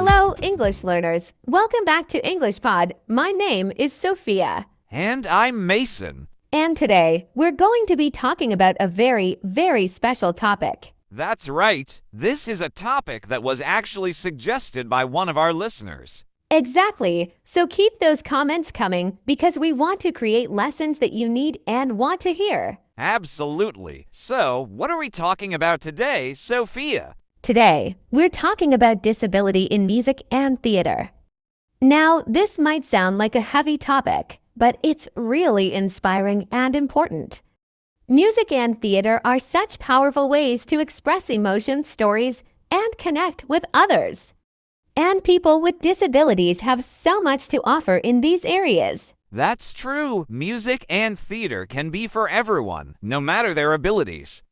Hello, English learners. Welcome back to English Pod. My name is Sophia. And I'm Mason. And today, we're going to be talking about a very, very special topic. That's right. This is a topic that was actually suggested by one of our listeners. Exactly. So keep those comments coming because we want to create lessons that you need and want to hear. Absolutely. So, what are we talking about today, Sophia? Today, we're talking about disability in music and theater. Now, this might sound like a heavy topic, but it's really inspiring and important. Music and theater are such powerful ways to express emotions, stories, and connect with others. And people with disabilities have so much to offer in these areas. That's true. Music and theater can be for everyone, no matter their abilities.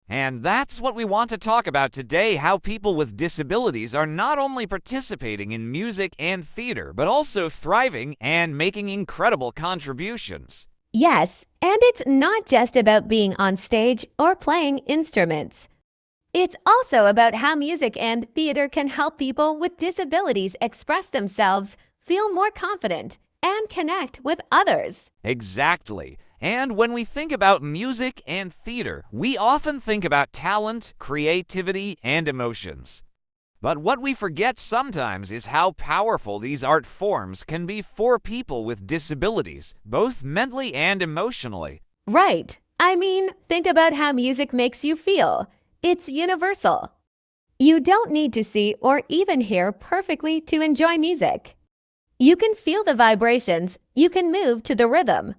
And that's what we want to talk about today, how people with disabilities are not only participating in music and theater, but also thriving and making incredible contributions. Yes, and it's not just about being on stage or playing instruments. It's also about how music and theater can help people with disabilities express themselves, feel more confident, and connect with others. Exactly. And when we think about music and theater, we often think about talent, creativity, and emotions. But what we forget sometimes is how powerful these art forms can be for people with disabilities, both mentally and emotionally. Right. I mean, think about how music makes you feel. It's universal. You don't need to see or even hear perfectly to enjoy music. You can feel the vibrations, you can move to the rhythm.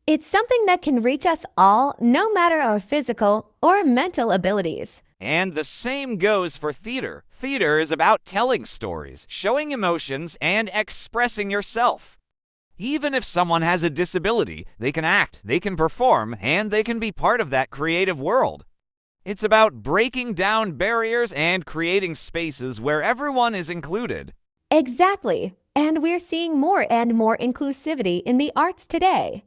It's something that can reach us all, no matter our physical or mental abilities. And the same goes for theater. Theater is about telling stories, showing emotions, and expressing yourself. Even if someone has a disability, they can act, they can perform, and they can be part of that creative world. It's about breaking down barriers and creating spaces where everyone is included. Exactly. And we're seeing more and more inclusivity in the arts today.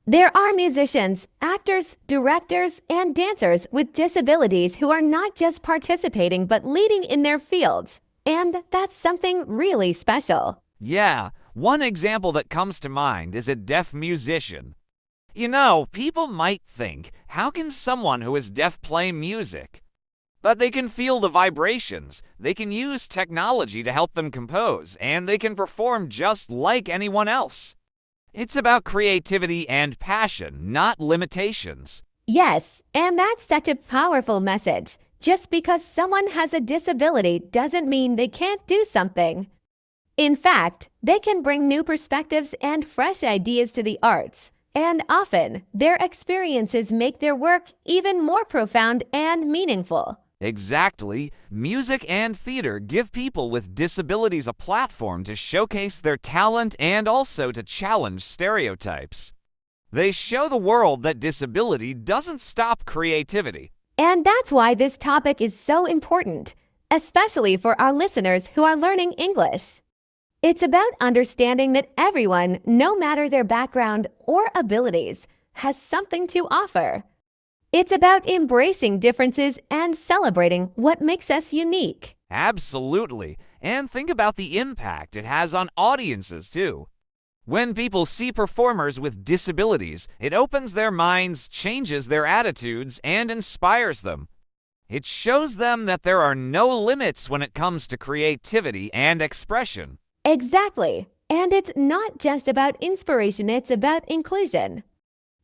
There are musicians, actors, directors, and dancers with disabilities who are not just participating but leading in their fields. And that's something really special. Yeah, one example that comes to mind is a deaf musician. You know, people might think, how can someone who is deaf play music? But they can feel the vibrations, they can use technology to help them compose, and they can perform just like anyone else. It's about creativity and passion, not limitations. Yes, and that's such a powerful message. Just because someone has a disability doesn't mean they can't do something. In fact, they can bring new perspectives and fresh ideas to the arts. And often, their experiences make their work even more profound and meaningful. Exactly. Music and theater give people with disabilities a platform to showcase their talent and also to challenge stereotypes. They show the world that disability doesn't stop creativity. And that's why this topic is so important, especially for our listeners who are learning English. It's about understanding that everyone, no matter their background or abilities, has something to offer. It's about embracing differences and celebrating what makes us unique. Absolutely. And think about the impact it has on audiences, too. When people see performers with disabilities, it opens their minds, changes their attitudes, and inspires them. It shows them that there are no limits when it comes to creativity and expression. Exactly. And it's not just about inspiration, it's about inclusion.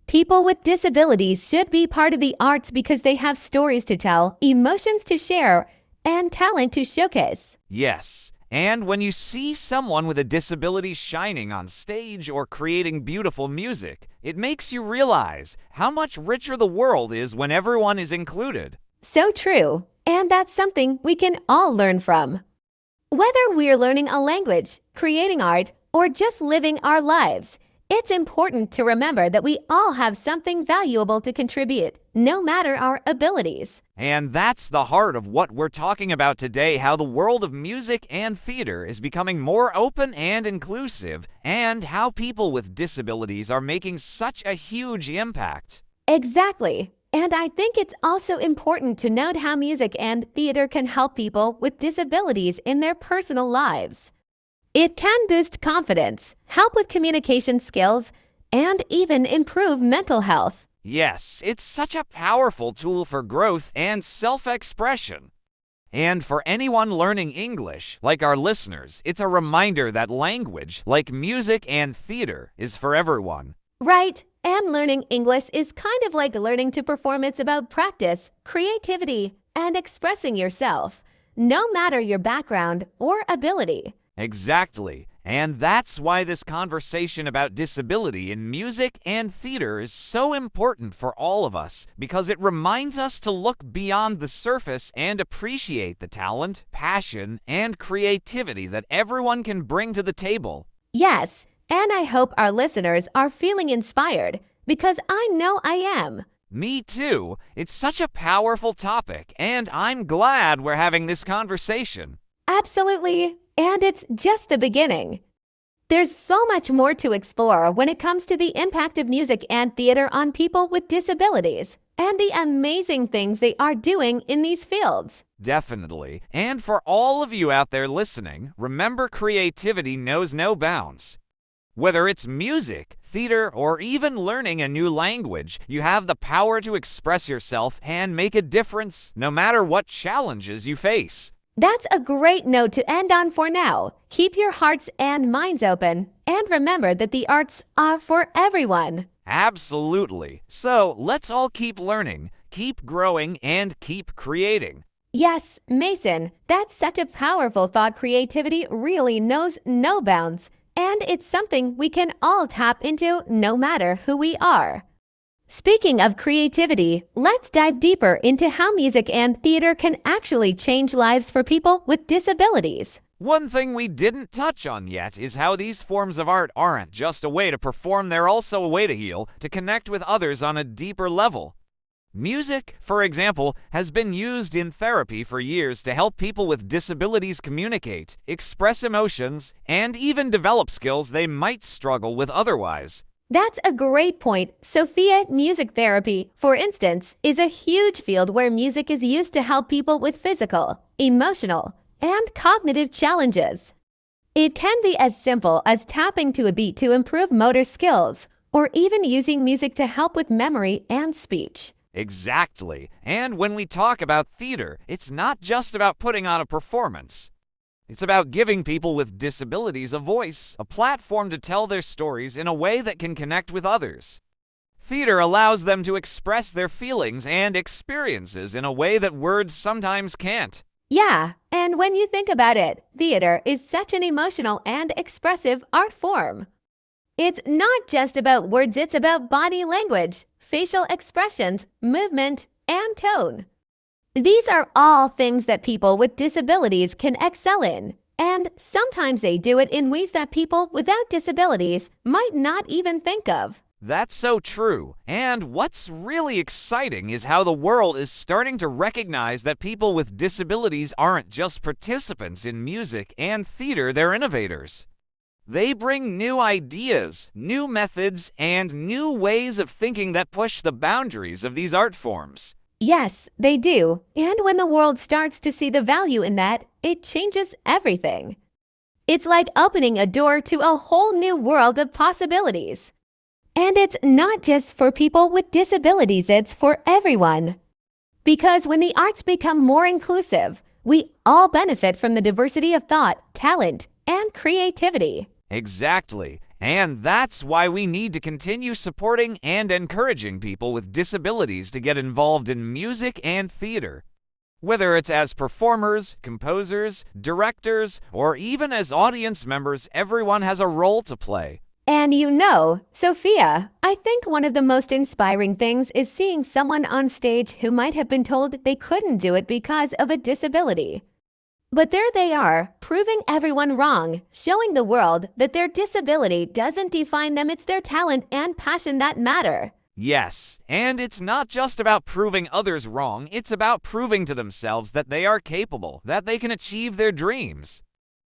People with disabilities should be part of the arts because they have stories to tell, emotions to share, and talent to showcase. Yes, and when you see someone with a disability shining on stage or creating beautiful music, it makes you realize how much richer the world is when everyone is included. So true, and that's something we can all learn from. Whether we're learning a language, creating art, or just living our lives, it's important to remember that we all have something valuable to contribute, no matter our abilities. And that's the heart of what we're talking about today, how the world of music and theater is becoming more open and inclusive, and how people with disabilities are making such a huge impact. Exactly. And I think it's also important to note how music and theater can help people with disabilities in their personal lives. It can boost confidence, help with communication skills, and even improve mental health. Yes, it's such a powerful tool for growth and self-expression. And for anyone learning English, like our listeners, it's a reminder that language, like music and theater, is for everyone. Right, and learning English is kind of like learning to perform. It's about practice, creativity, and expressing yourself, no matter your background or ability. Exactly. And that's why this conversation about disability in music and theater is so important for all of us, because it reminds us to look beyond the surface and appreciate the talent, passion, and creativity that everyone can bring to the table. Yes, and I hope our listeners are feeling inspired, because I know I am. Me too. It's such a powerful topic, and I'm glad we're having this conversation. Absolutely, and it's just the beginning. There's so much more to explore when it comes to the impact of music and theater on people with disabilities and the amazing things they are doing in these fields. Definitely. And for all of you out there listening, remember creativity knows no bounds. Whether it's music, theater, or even learning a new language, you have the power to express yourself and make a difference, no matter what challenges you face. That's a great note to end on for now. Keep your hearts and minds open, and remember that the arts are for everyone. Absolutely. So let's all keep learning, keep growing, and keep creating. Yes, Mason, that's such a powerful thought. Creativity really knows no bounds, and it's something we can all tap into no matter who we are. Speaking of creativity, let's dive deeper into how music and theater can actually change lives for people with disabilities. One thing we didn't touch on yet is how these forms of art aren't just a way to perform, they're also a way to heal, to connect with others on a deeper level. Music, for example, has been used in therapy for years to help people with disabilities communicate, express emotions, and even develop skills they might struggle with otherwise. That's a great point. Sophia music therapy, for instance, is a huge field where music is used to help people with physical, emotional, and cognitive challenges. It can be as simple as tapping to a beat to improve motor skills, or even using music to help with memory and speech. Exactly. And when we talk about theater, it's not just about putting on a performance. It's about giving people with disabilities a voice, a platform to tell their stories in a way that can connect with others. Theater allows them to express their feelings and experiences in a way that words sometimes can't. Yeah, and when you think about it, theater is such an emotional and expressive art form. It's not just about words, it's about body language, facial expressions, movement, and tone. These are all things that people with disabilities can excel in, and sometimes they do it in ways that people without disabilities might not even think of. That's so true. And what's really exciting is how the world is starting to recognize that people with disabilities aren't just participants in music and theater, they're innovators. They bring new ideas, new methods, and new ways of thinking that push the boundaries of these art forms. Yes, they do. And when the world starts to see the value in that, it changes everything. It's like opening a door to a whole new world of possibilities. And it's not just for people with disabilities, it's for everyone. Because when the arts become more inclusive, we all benefit from the diversity of thought, talent, and creativity. Exactly. And that's why we need to continue supporting and encouraging people with disabilities to get involved in music and theater. Whether it's as performers, composers, directors, or even as audience members, everyone has a role to play. And you know, Sophia, I think one of the most inspiring things is seeing someone on stage who might have been told they couldn't do it because of a disability. But there they are, proving everyone wrong, showing the world that their disability doesn't define them, it's their talent and passion that matter. Yes, and it's not just about proving others wrong, it's about proving to themselves that they are capable, that they can achieve their dreams.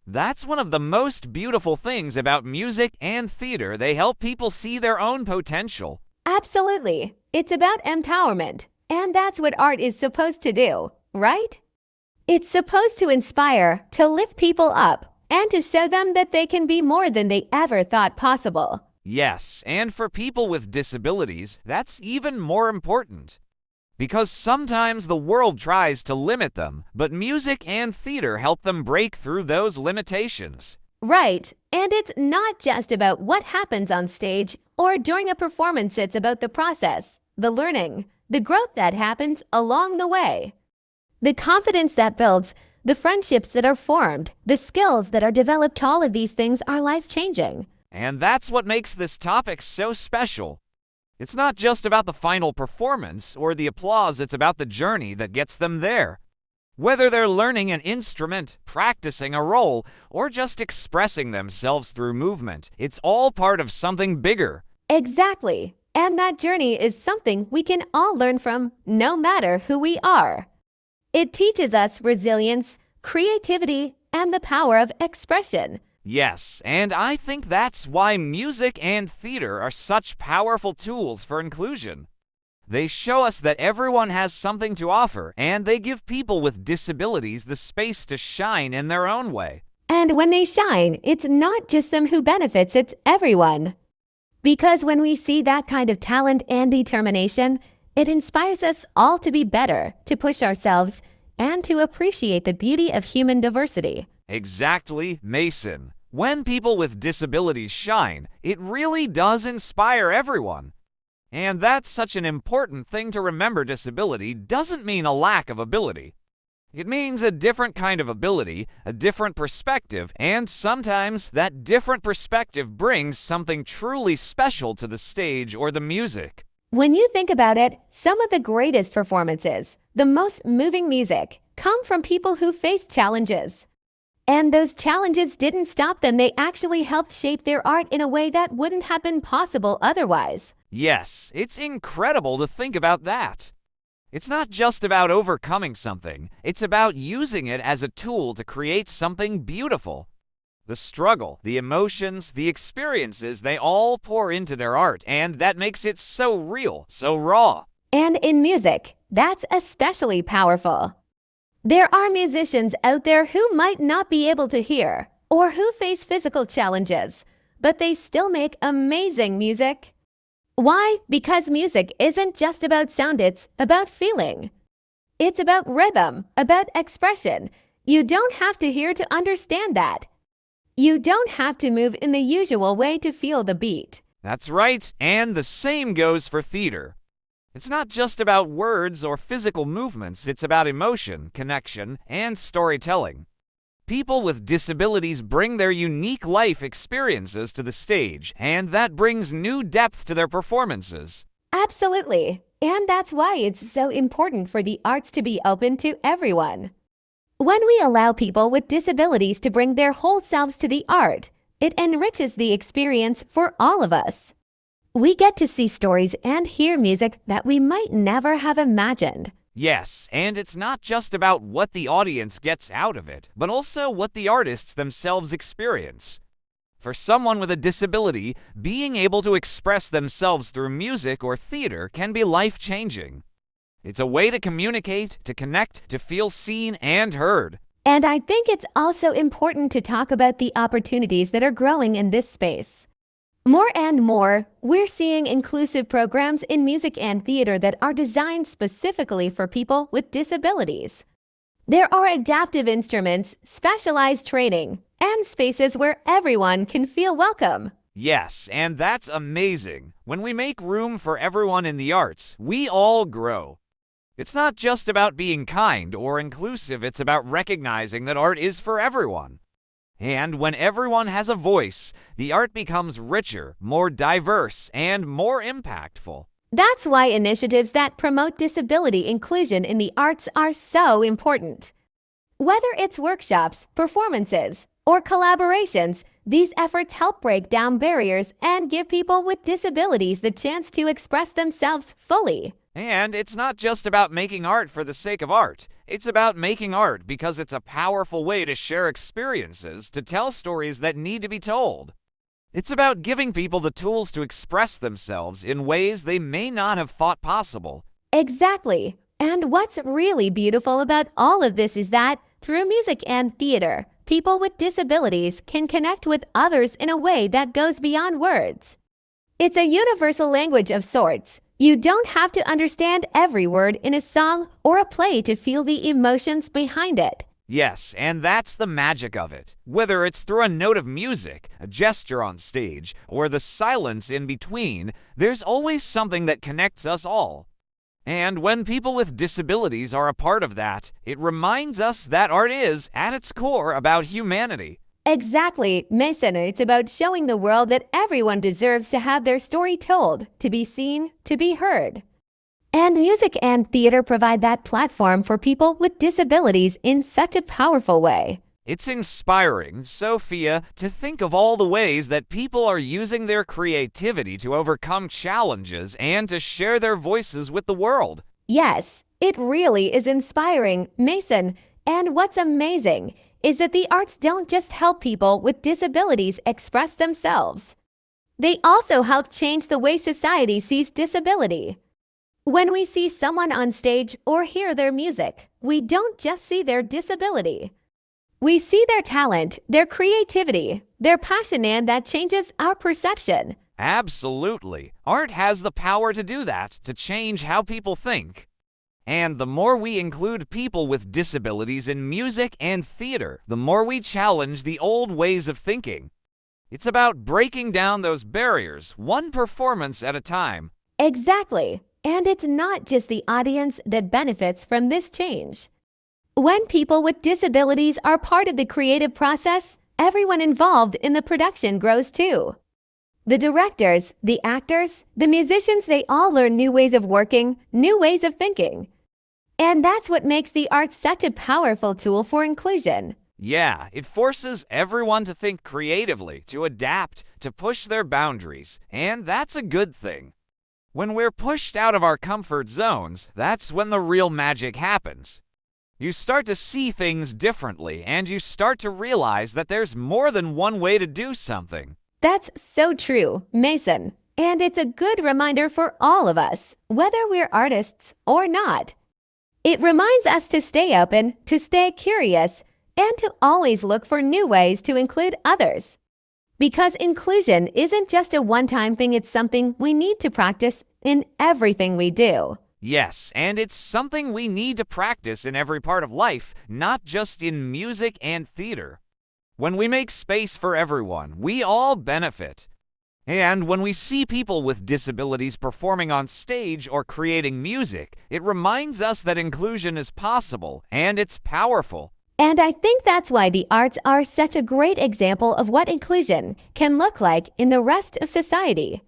That's one of the most beautiful things about music and theater. They help people see their own potential. Absolutely. It's about empowerment, And that's what art is supposed to do, right? It's supposed to inspire, to lift people up, and to show them that they can be more than they ever thought possible. Yes, and for people with disabilities, that's even more important. Because sometimes the world tries to limit them, but music and theater help them break through those limitations. Right, and it's not just about what happens on stage or during a performance, it's about the process, the learning, the growth that happens along the way. The confidence that builds, the friendships that are formed, the skills that are developed, all of these things are life-changing. And that's what makes this topic so special. It's not just about the final performance or the applause, it's about the journey that gets them there. Whether they're learning an instrument, practicing a role, or just expressing themselves through movement, it's all part of something bigger. Exactly. And that journey is something we can all learn from, no matter who we are. It teaches us resilience, creativity, and the power of expression. Yes, and I think that's why music and theater are such powerful tools for inclusion. They show us that everyone has something to offer, and they give people with disabilities the space to shine in their own way. And when they shine, it's not just them who benefits, it's everyone. Because when we see that kind of talent and determination, it inspires us all to be better, to push ourselves, and to appreciate the beauty of human diversity. Exactly, Mason. When people with disabilities shine, it really does inspire everyone. And that's such an important thing to remember. Disability doesn't mean a lack of ability. It means a different kind of ability, a different perspective, and sometimes that different perspective brings something truly special to the stage or the music. When you think about it, some of the greatest performances, the most moving music, come from people who faced challenges. And those challenges didn't stop them, they actually helped shape their art in a way that wouldn't have been possible otherwise. Yes, it's incredible to think about that. It's not just about overcoming something, it's about using it as a tool to create something beautiful. The struggle, the emotions, the experiences, they all pour into their art, and that makes it so real, so raw. And in music, that's especially powerful. There are musicians out there who might not be able to hear, or who face physical challenges, but they still make amazing music. Why? Because music isn't just about sound, it's about feeling. It's about rhythm, about expression. You don't have to hear to understand that. You don't have to move in the usual way to feel the beat. That's right, and the same goes for theater. It's not just about words or physical movements, it's about emotion, connection, and storytelling. People with disabilities bring their unique life experiences to the stage, and that brings new depth to their performances. Absolutely. And that's why it's so important for the arts to be open to everyone. When we allow people with disabilities to bring their whole selves to the art, it enriches the experience for all of us. We get to see stories and hear music that we might never have imagined. Yes, and it's not just about what the audience gets out of it, but also what the artists themselves experience. For someone with a disability, being able to express themselves through music or theater can be life-changing. It's a way to communicate, to connect, to feel seen and heard. And I think it's also important to talk about the opportunities that are growing in this space. More and more, we're seeing inclusive programs in music and theater that are designed specifically for people with disabilities. There are adaptive instruments, specialized training, and spaces where everyone can feel welcome. Yes, and that's amazing. When we make room for everyone in the arts, we all grow. It's not just about being kind or inclusive, it's about recognizing that art is for everyone. And when everyone has a voice, the art becomes richer, more diverse, and more impactful. That's why initiatives that promote disability inclusion in the arts are so important. Whether it's workshops, performances, or collaborations, these efforts help break down barriers and give people with disabilities the chance to express themselves fully. And it's not just about making art for the sake of art. It's about making art because it's a powerful way to share experiences, to tell stories that need to be told. It's about giving people the tools to express themselves in ways they may not have thought possible. Exactly. And what's really beautiful about all of this is that through music and theater, people with disabilities can connect with others in a way that goes beyond words. It's a universal language of sorts. You don't have to understand every word in a song or a play to feel the emotions behind it. Yes, and that's the magic of it. Whether it's through a note of music, a gesture on stage, or the silence in between, there's always something that connects us all. And when people with disabilities are a part of that, it reminds us that art is, at its core, about humanity. Exactly, Mason. It's about showing the world that everyone deserves to have their story told, to be seen, to be heard. And music and theater provide that platform for people with disabilities in such a powerful way. It's inspiring, Sophia, to think of all the ways that people are using their creativity to overcome challenges and to share their voices with the world. Yes, it really is inspiring, Mason. And what's amazing is that the arts don't just help people with disabilities express themselves. They also help change the way society sees disability. When we see someone on stage or hear their music, we don't just see their disability. We see their talent, their creativity, their passion, and that changes our perception. Absolutely. Art has the power to do that, to change how people think. And the more we include people with disabilities in music and theater, the more we challenge the old ways of thinking. It's about breaking down those barriers, one performance at a time. Exactly. And it's not just the audience that benefits from this change. When people with disabilities are part of the creative process, everyone involved in the production grows too. The directors, the actors, the musicians, they all learn new ways of working, new ways of thinking. And that's what makes the arts such a powerful tool for inclusion. Yeah, it forces everyone to think creatively, to adapt, to push their boundaries, and that's a good thing. When we're pushed out of our comfort zones, that's when the real magic happens. You start to see things differently, and you start to realize that there's more than one way to do something. That's so true, Mason. And it's a good reminder for all of us, whether we're artists or not. It reminds us to stay open, to stay curious, and to always look for new ways to include others. Because inclusion isn't just a one-time thing, it's something we need to practice in everything we do. Yes, and it's something we need to practice in every part of life, not just in music and theater. When we make space for everyone, we all benefit. And when we see people with disabilities performing on stage or creating music, it reminds us that inclusion is possible and it's powerful. And I think that's why the arts are such a great example of what inclusion can look like in the rest of society.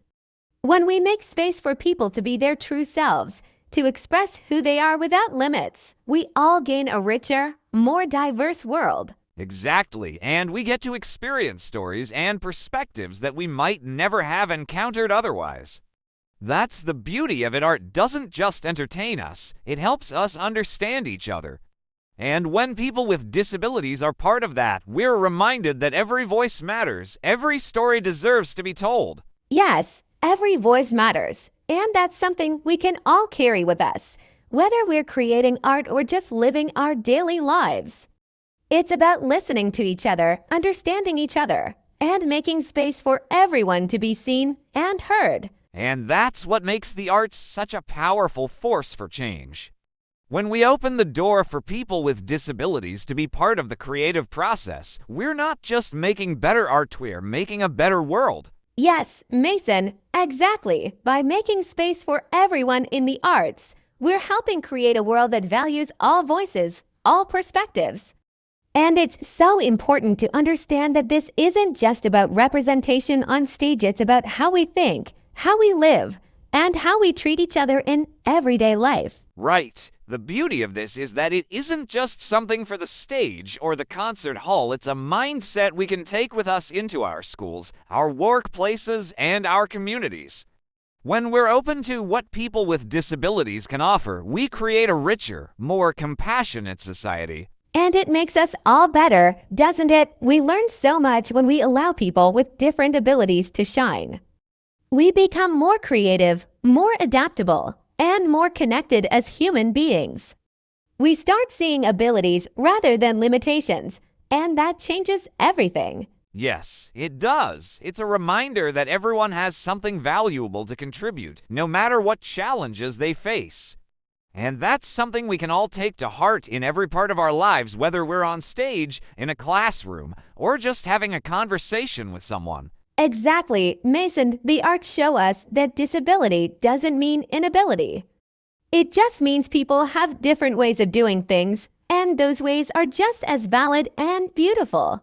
When we make space for people to be their true selves, to express who they are without limits, we all gain a richer, more diverse world. Exactly, and we get to experience stories and perspectives that we might never have encountered otherwise. That's the beauty of it. Art doesn't just entertain us, it helps us understand each other. And when people with disabilities are part of that, we're reminded that every voice matters, every story deserves to be told. Yes, every voice matters, and that's something we can all carry with us, whether we're creating art or just living our daily lives. It's about listening to each other, understanding each other, and making space for everyone to be seen and heard. And that's what makes the arts such a powerful force for change. When we open the door for people with disabilities to be part of the creative process, we're not just making better art, we're making a better world. Yes, Mason, exactly. By making space for everyone in the arts, we're helping create a world that values all voices, all perspectives. And it's so important to understand that this isn't just about representation on stage, it's about how we think, how we live, and how we treat each other in everyday life. Right. The beauty of this is that it isn't just something for the stage or the concert hall. It's a mindset we can take with us into our schools, our workplaces, and our communities. When we're open to what people with disabilities can offer, we create a richer, more compassionate society. And it makes us all better, doesn't it? We learn so much when we allow people with different abilities to shine. We become more creative, more adaptable, and more connected as human beings. We start seeing abilities rather than limitations, and that changes everything. Yes, it does. It's a reminder that everyone has something valuable to contribute, no matter what challenges they face. And that's something we can all take to heart in every part of our lives, whether we're on stage, in a classroom, or just having a conversation with someone. Exactly, Mason, the arts show us that disability doesn't mean inability. It just means people have different ways of doing things, and those ways are just as valid and beautiful.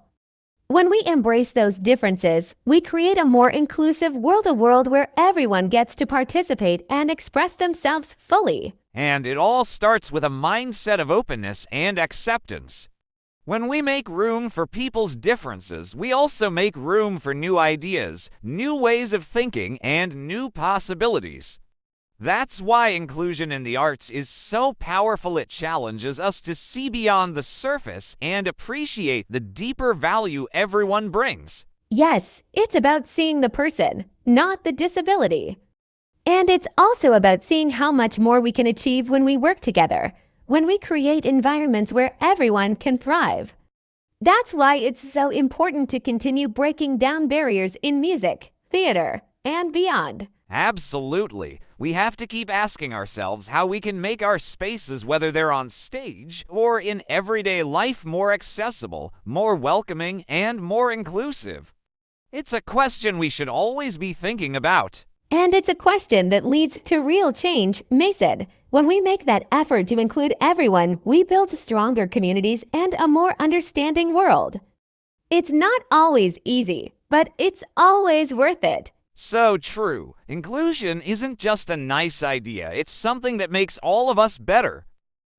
When we embrace those differences, we create a more inclusive world where everyone gets to participate and express themselves fully. And it all starts with a mindset of openness and acceptance. When we make room for people's differences, we also make room for new ideas, new ways of thinking, and new possibilities. That's why inclusion in the arts is so powerful. It challenges us to see beyond the surface and appreciate the deeper value everyone brings. Yes, it's about seeing the person, not the disability. And it's also about seeing how much more we can achieve when we work together, when we create environments where everyone can thrive. That's why it's so important to continue breaking down barriers in music, theater, and beyond. Absolutely. We have to keep asking ourselves how we can make our spaces, whether they're on stage or in everyday life, more accessible, more welcoming, and more inclusive. It's a question we should always be thinking about. And it's a question that leads to real change, Mason. When we make that effort to include everyone, we build stronger communities and a more understanding world. It's not always easy, but it's always worth it. So true. Inclusion isn't just a nice idea, it's something that makes all of us better.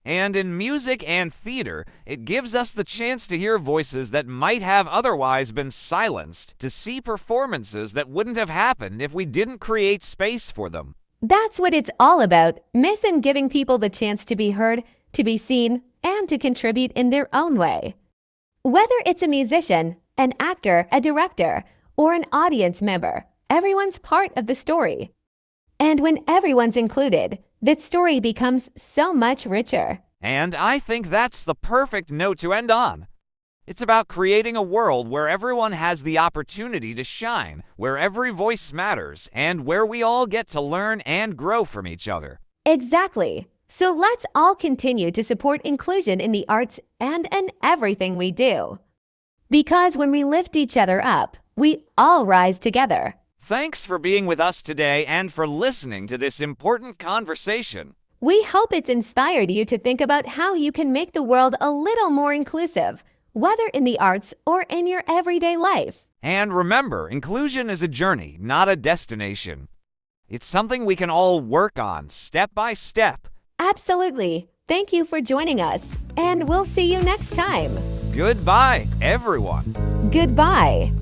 And in music and theater, it gives us the chance to hear voices that might have otherwise been silenced, to see performances that wouldn't have happened if we didn't create space for them. That's what it's all about, Mason, giving people the chance to be heard, to be seen, and to contribute in their own way. Whether it's a musician, an actor, a director, or an audience member, everyone's part of the story. And when everyone's included, that story becomes so much richer. And I think that's the perfect note to end on. It's about creating a world where everyone has the opportunity to shine, where every voice matters, and where we all get to learn and grow from each other. Exactly. So let's all continue to support inclusion in the arts and in everything we do. Because when we lift each other up, we all rise together. Thanks for being with us today and for listening to this important conversation. We hope it's inspired you to think about how you can make the world a little more inclusive, whether in the arts or in your everyday life. And remember, inclusion is a journey, not a destination. It's something we can all work on step by step. Absolutely. Thank you for joining us, and we'll see you next time. Goodbye, everyone. Goodbye.